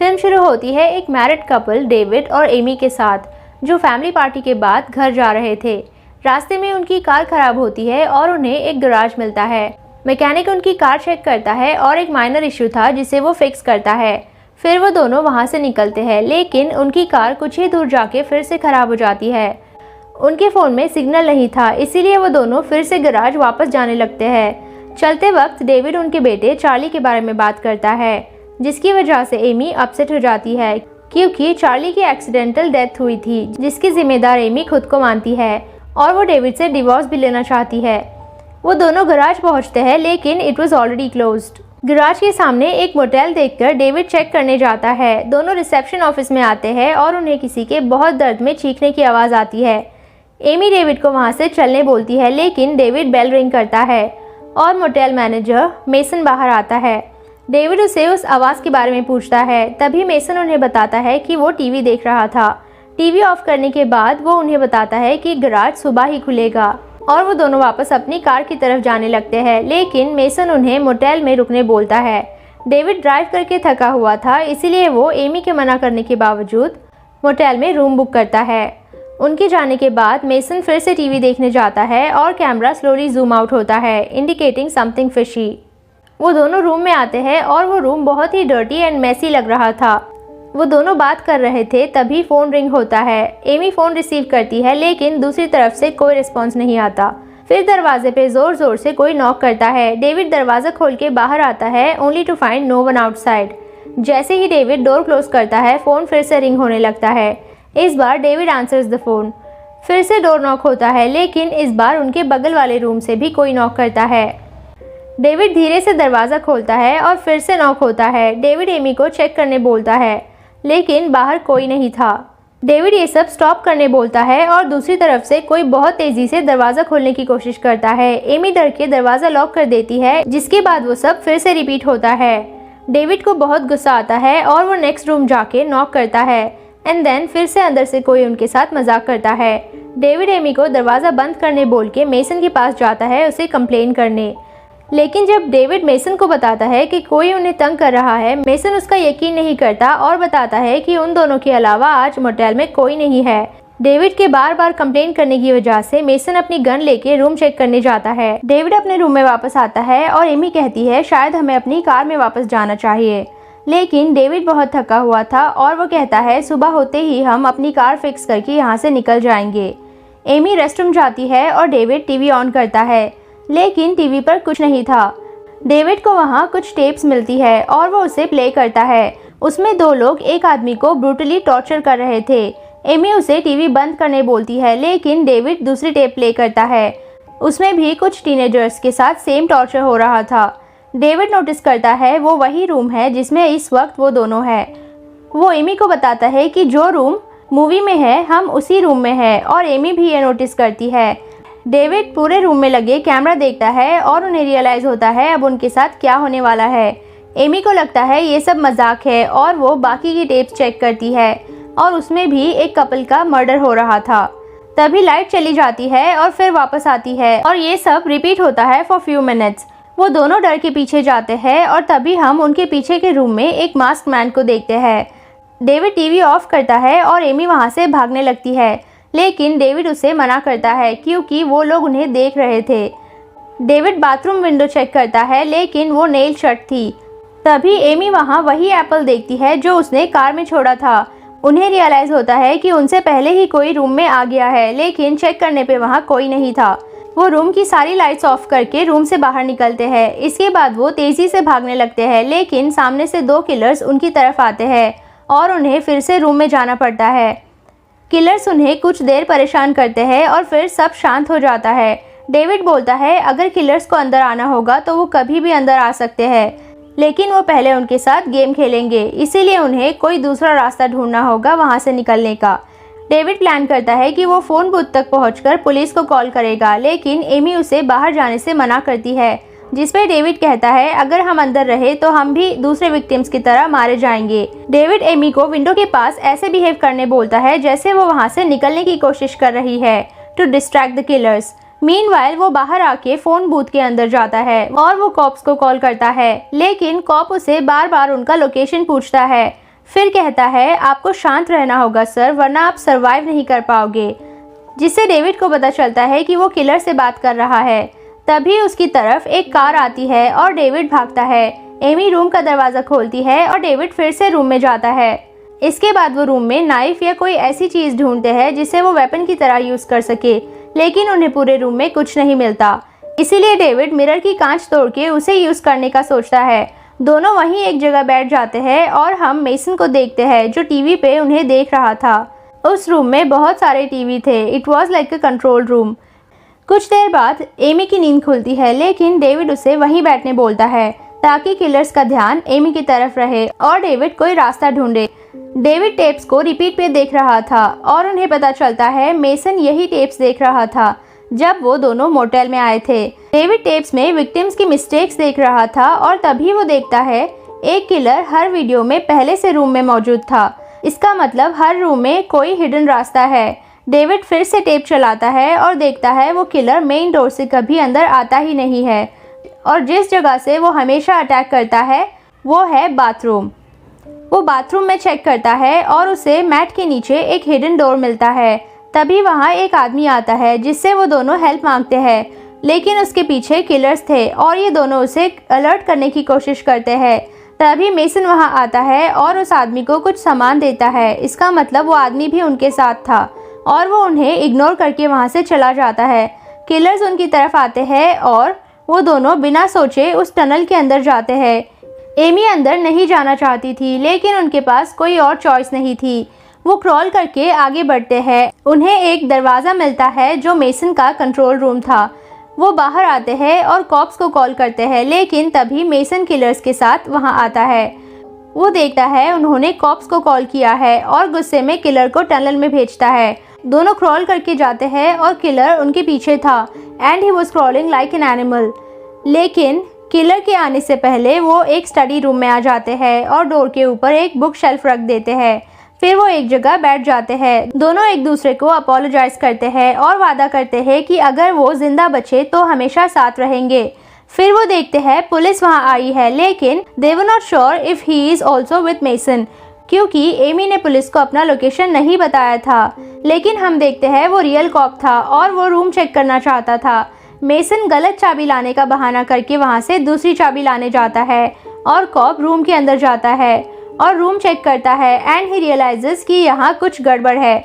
Film शुरू होती है एक मैरिड कपल डेविड और एमी के साथ, जो फैमिली पार्टी के बाद घर जा रहे थे। रास्ते में उनकी कार खराब होती है और उन्हें एक गैराज मिलता है। मैकेनिक उनकी कार चेक करता है और एक माइनर इशू था जिसे वो फिक्स करता है। फिर वो दोनों वहाँ से निकलते हैं, लेकिन उनकी कार कुछ ही दूर जाके फिर से खराब हो जाती है। उनके फ़ोन में सिग्नल नहीं था, इसीलिए वो दोनों फिर से गैराज वापस जाने लगते हैं। चलते वक्त डेविड उनके बेटे चार्ली के बारे में बात करता है, जिसकी वजह से एमी अपसेट हो जाती है क्योंकि चार्ली की एक्सीडेंटल डेथ हुई थी, जिसकी जिम्मेदार एमी खुद को मानती है और वो डेविड से डिवोर्स भी लेना चाहती है। वो दोनों गैराज पहुंचते हैं, लेकिन it was already closed. Garage के सामने एक मोटेल देखकर डेविड चेक करने जाता है। दोनों रिसेप्शन ऑफिस में आते हैं और उन्हें किसी के बहुत दर्द में चीखने की आवाज़ आती है। एमी डेविड को वहाँ से चलने बोलती है, लेकिन डेविड बेल रिंग करता है और मोटेल मैनेजर मेसन बाहर आता है। डेविड उसे उस आवाज़ के बारे में पूछता है। तभी मेसन उन्हें बताता है कि वो टीवी देख रहा था। टीवी ऑफ करने के बाद वो उन्हें बताता है कि गैराज सुबह ही खुलेगा और वो दोनों वापस अपनी कार की तरफ जाने लगते हैं, लेकिन मेसन उन्हें मोटेल में रुकने बोलता है। डेविड ड्राइव करके थका हुआ था, इसीलिए वो एमी के मना करने के बावजूद मोटेल में रूम बुक करता है। उनके जाने के बाद मेसन फिर से टीवी देखने जाता है और कैमरा स्लोली जूम आउट होता है, इंडिकेटिंग समथिंग फिशी। वो दोनों रूम में आते हैं और वो रूम बहुत ही डर्टी एंड मैसी लग रहा था। वो दोनों बात कर रहे थे, तभी फ़ोन रिंग होता है। एमी फ़ोन रिसीव करती है, लेकिन दूसरी तरफ से कोई रिस्पॉन्स नहीं आता। फिर दरवाजे पे ज़ोर ज़ोर से कोई नॉक करता है। डेविड दरवाज़ा खोल के बाहर आता है, only to find no one outside. जैसे ही डेविड डोर क्लोज करता है, फ़ोन फिर से रिंग होने लगता है। इस बार डेविड आंसर्स द फ़ोन। फिर से डोर नॉक होता है, लेकिन इस बार उनके बगल वाले रूम से भी कोई नॉक करता है। डेविड धीरे से दरवाज़ा खोलता है और फिर से नॉक होता है। डेविड एमी को चेक करने बोलता है, लेकिन बाहर कोई नहीं था। डेविड ये सब स्टॉप करने बोलता है और दूसरी तरफ से कोई बहुत तेज़ी से दरवाज़ा खोलने की कोशिश करता है। एमी डर के दरवाज़ा लॉक कर देती है, जिसके बाद वो सब फिर से रिपीट होता है। डेविड को बहुत गुस्सा आता है और वो नेक्स्ट रूम जाके नॉक करता है एंड देन फिर से अंदर से कोई उनके साथ मजाक करता है। डेविड एमी को दरवाज़ा बंद करने बोल के मेसन के पास जाता है उसे कंप्लेन करने, लेकिन जब डेविड मेसन को बताता है कि कोई उन्हें तंग कर रहा है, मेसन उसका यकीन नहीं करता और बताता है कि उन दोनों के अलावा आज मोटेल में कोई नहीं है। डेविड के बार बार कंप्लेन करने की वजह से मेसन अपनी गन लेके रूम चेक करने जाता है। डेविड अपने रूम में वापस आता है और एमी कहती है शायद हमें अपनी कार में वापस जाना चाहिए, लेकिन डेविड बहुत थका हुआ था और वो कहता है सुबह होते ही हम अपनी कार फिक्स करके यहाँ से निकल जाएंगे। एमी रेस्टरूम जाती है और डेविड टीवी ऑन करता है, लेकिन टीवी पर कुछ नहीं था। डेविड को वहाँ कुछ टेप्स मिलती है और वो उसे प्ले करता है। उसमें दो लोग एक आदमी को ब्रूटली टॉर्चर कर रहे थे। एमी उसे टीवी बंद करने बोलती है, लेकिन डेविड दूसरी टेप प्ले करता है। उसमें भी कुछ टीनेजर्स के साथ सेम टॉर्चर हो रहा था। डेविड नोटिस करता है वो वही रूम है जिसमें इस वक्त वो दोनों हैं। वो एमी को बताता है कि जो रूम मूवी में है हम उसी रूम में है, और एमी भी ये नोटिस करती है। डेविड पूरे रूम में लगे कैमरा देखता है और उन्हें रियलाइज़ होता है अब उनके साथ क्या होने वाला है। एमी को लगता है ये सब मजाक है और वो बाकी की टेप्स चेक करती है और उसमें भी एक कपल का मर्डर हो रहा था। तभी लाइट चली जाती है और फिर वापस आती है और ये सब रिपीट होता है फॉर फ्यू मिनट्स। वो दोनों डर के पीछे जाते हैं और तभी हम उनके पीछे के रूम में एक मास्क मैन को देखते हैं। डेविड टीवी ऑफ करता है और एमी वहाँ से भागने लगती है, लेकिन डेविड उसे मना करता है क्योंकि वो लोग उन्हें देख रहे थे। डेविड बाथरूम विंडो चेक करता है, लेकिन वो नेल शट थी। तभी एमी वहाँ वही एप्पल देखती है जो उसने कार में छोड़ा था। उन्हें रियलाइज़ होता है कि उनसे पहले ही कोई रूम में आ गया है, लेकिन चेक करने पे वहाँ कोई नहीं था। वो रूम की सारी लाइट्स ऑफ करके रूम से बाहर निकलते हैं। इसके बाद वो तेज़ी से भागने लगते हैं, लेकिन सामने से दो किलर्स उनकी तरफ आते हैं और उन्हें फिर से रूम में जाना पड़ता है। किलर्स उन्हें कुछ देर परेशान करते हैं और फिर सब शांत हो जाता है। डेविड बोलता है अगर किलर्स को अंदर आना होगा तो वो कभी भी अंदर आ सकते हैं, लेकिन वो पहले उनके साथ गेम खेलेंगे, इसीलिए उन्हें कोई दूसरा रास्ता ढूंढना होगा वहाँ से निकलने का। डेविड प्लान करता है कि वो फ़ोन बूथ तक पहुंचकर पुलिस को कॉल करेगा, लेकिन एमी उसे बाहर जाने से मना करती है, जिस पर डेविड कहता है अगर हम अंदर रहे तो हम भी दूसरे विक्टिम्स की तरह मारे जाएंगे। डेविड एमी को विंडो के पास ऐसे बिहेव करने बोलता है जैसे वो वहाँ से निकलने की कोशिश कर रही है, to distract the killers. Meanwhile वो बाहर आके फ़ोन बूथ के अंदर जाता है और वो कॉप्स को कॉल करता है, लेकिन कॉप उसे बार बार उनका लोकेशन पूछता है। फिर कहता है आपको शांत रहना होगा सर, वरना आप सरवाइव नहीं कर पाओगे, जिससे डेविड को पता चलता है कि वो किलर से बात कर रहा है। तभी उसकी तरफ एक कार आती है और डेविड भागता है। एमी रूम का दरवाज़ा खोलती है और डेविड फिर से रूम में जाता है। इसके बाद वो रूम में नाइफ या कोई ऐसी चीज़ ढूंढते हैं जिसे वो वेपन की तरह यूज़ कर सके, लेकिन उन्हें पूरे रूम में कुछ नहीं मिलता। इसीलिए डेविड मिरर की कांच तोड़ के उसे यूज़ करने का सोचता है। दोनों वहीं एक जगह बैठ जाते हैं और हम मेसन को देखते हैं जो टीवी पे उन्हें देख रहा था। उस रूम में बहुत सारे टीवी थे। It was like a control room. कुछ देर बाद एमी की नींद खुलती है, लेकिन डेविड उसे वहीं बैठने बोलता है ताकि किलर्स का ध्यान एमी की तरफ रहे और डेविड कोई रास्ता ढूंढे। डेविड टेप्स को रिपीट पे देख रहा था और उन्हें पता चलता है मेसन यही टेप्स देख रहा था जब वो दोनों मोटेल में आए थे। डेविड टेप्स में विक्टिम्स की मिस्टेक्स देख रहा था और तभी वो देखता है एक किलर हर वीडियो में पहले से रूम में मौजूद था। इसका मतलब हर रूम में कोई हिडन रास्ता है। डेविड फिर से टेप चलाता है और देखता है वो किलर मेन डोर से कभी अंदर आता ही नहीं है और जिस जगह से वो हमेशा अटैक करता है वो है बाथरूम। वो बाथरूम में चेक करता है और उसे मैट के नीचे एक हिडन डोर मिलता है। तभी वहाँ एक आदमी आता है जिससे वो दोनों हेल्प मांगते हैं, लेकिन उसके पीछे किलर्स थे और ये दोनों उसे अलर्ट करने की कोशिश करते हैं। तभी मेसन वहाँ आता है और उस आदमी को कुछ सामान देता है। इसका मतलब वो आदमी भी उनके साथ था और वो उन्हें इग्नोर करके वहाँ से चला जाता है। किलर्स उनकी तरफ आते हैं और वो दोनों बिना सोचे उस टनल के अंदर जाते हैं। एमी अंदर नहीं जाना चाहती थी, लेकिन उनके पास कोई और चॉइस नहीं थी। वो क्रॉल करके आगे बढ़ते हैं। उन्हें एक दरवाज़ा मिलता है जो मेसन का कंट्रोल रूम था। वो बाहर आते हैं और कॉप्स को कॉल करते हैं, लेकिन तभी मेसन किलर्स के साथ वहाँ आता है। वो देखता है उन्होंने कॉप्स को कॉल किया है और गुस्से में किलर को टनल में भेजता है। दोनों क्रॉल करके जाते हैं और किलर उनके पीछे था and he was crawling like an animal. लेकिन किलर के आने से पहले वो एक स्टडी रूम में आ जाते हैं और डोर के ऊपर एक बुक शेल्फ रख देते हैं। फिर वो एक जगह बैठ जाते हैं। दोनों एक दूसरे को अपोलोजाइज करते हैं और वादा करते हैं कि अगर वो जिंदा बचे तो हमेशा साथ रहेंगे। फिर वो देखते हैं पुलिस वहाँ आई है, लेकिन they were not sure if he is also with Mason, क्योंकि एमी ने पुलिस को अपना लोकेशन नहीं बताया था। लेकिन हम देखते हैं वो रियल कॉप था और वो रूम चेक करना चाहता था। मेसन गलत चाबी लाने का बहाना करके वहाँ से दूसरी चाबी लाने जाता है और कॉप रूम के अंदर जाता है और रूम चेक करता है एंड ही रियलाइजेस कि यहाँ कुछ गड़बड़ है।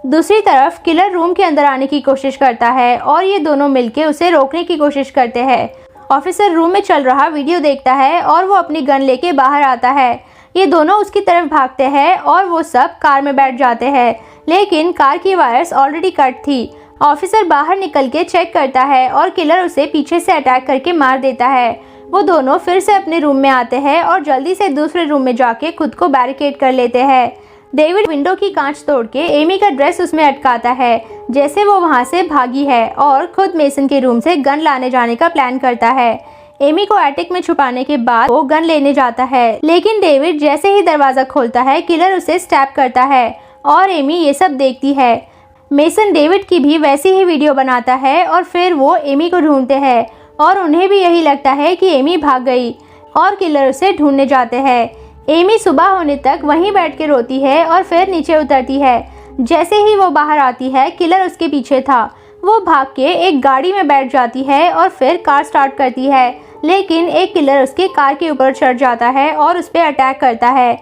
दूसरी तरफ किलर रूम के अंदर आने की कोशिश करता है और ये दोनों मिलके उसे रोकने की कोशिश करते हैं। ऑफिसर रूम में चल रहा वीडियो देखता है और वो अपनी गन लेके बाहर आता है। ये दोनों उसकी तरफ भागते हैं और वो सब कार में बैठ जाते हैं, लेकिन कार की वायर्स ऑलरेडी कट थी। ऑफिसर बाहर निकल के चेक करता है और किलर उसे पीछे से अटैक करके मार देता है। वो दोनों फिर से अपने रूम में आते हैं और जल्दी से दूसरे रूम में जाके खुद को बैरिकेड कर लेते हैं। डेविड विंडो की कांच तोड़ के एमी का ड्रेस उसमें अटकाता है, जैसे वो वहाँ से भागी है, और खुद मेसन के रूम से गन लाने जाने का प्लान करता है। एमी को एटिक में छुपाने के बाद वो गन लेने जाता है, लेकिन डेविड जैसे ही दरवाज़ा खोलता है किलर उसे स्टैब करता है और एमी ये सब देखती है। मेसन डेविड की भी वैसी ही वीडियो बनाता है और फिर वो एमी को ढूंढते हैं और उन्हें भी यही लगता है कि एमी भाग गई और किलर उसे ढूंढने जाते हैं। एमी सुबह होने तक वहीं बैठ के रोती है और फिर नीचे उतरती है। जैसे ही वो बाहर आती है किलर उसके पीछे था। वो भाग के एक गाड़ी में बैठ जाती है और फिर कार स्टार्ट करती है, लेकिन एक किलर उसके कार के ऊपर चढ़ जाता है और उस पर अटैक करता है।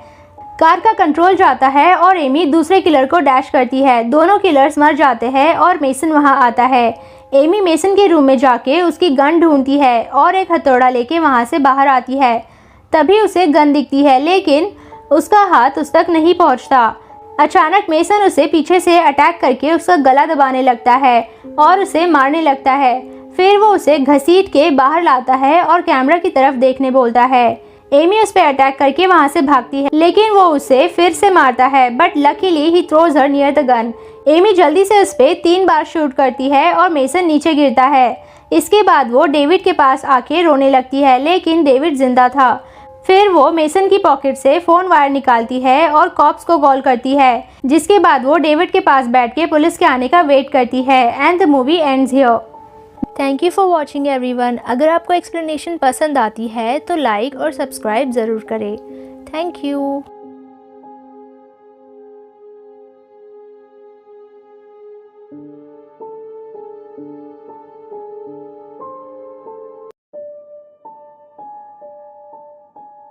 कार का कंट्रोल जाता है और एमी दूसरे किलर को डैश करती है। दोनों किलर्स मर जाते हैं और मेसन वहाँ आता है। एमी मेसन के रूम में जाके उसकी गन ढूंढती है और एक हथौड़ा लेके वहाँ से बाहर आती है। तभी उसे गन दिखती है, लेकिन उसका हाथ उस तक नहीं पहुँचता। अचानक मेसन उसे पीछे से अटैक करके उसका गला दबाने लगता है और उसे मारने लगता है। फिर वो उसे घसीट के बाहर लाता है और कैमरा की तरफ देखने बोलता है। एमी उस पर अटैक करके वहाँ से भागती है, लेकिन वो उसे फिर से मारता है, but luckily he throws her near the gun. Amy जल्दी से उस पर 3 बार शूट करती है और मेसन नीचे गिरता है। इसके बाद वो डेविड के पास आके रोने लगती है, लेकिन डेविड जिंदा था। फिर वो मेसन की पॉकेट से फ़ोन वायर निकालती है और कॉप्स को कॉल करती है, जिसके बाद वो डेविड के पास बैठ के पुलिस के आने का वेट करती है and the movie ends here. Thank you for watching everyone. अगर आपको एक्सप्लेनेशन पसंद आती है तो लाइक और सब्सक्राइब ज़रूर करें। Thank you.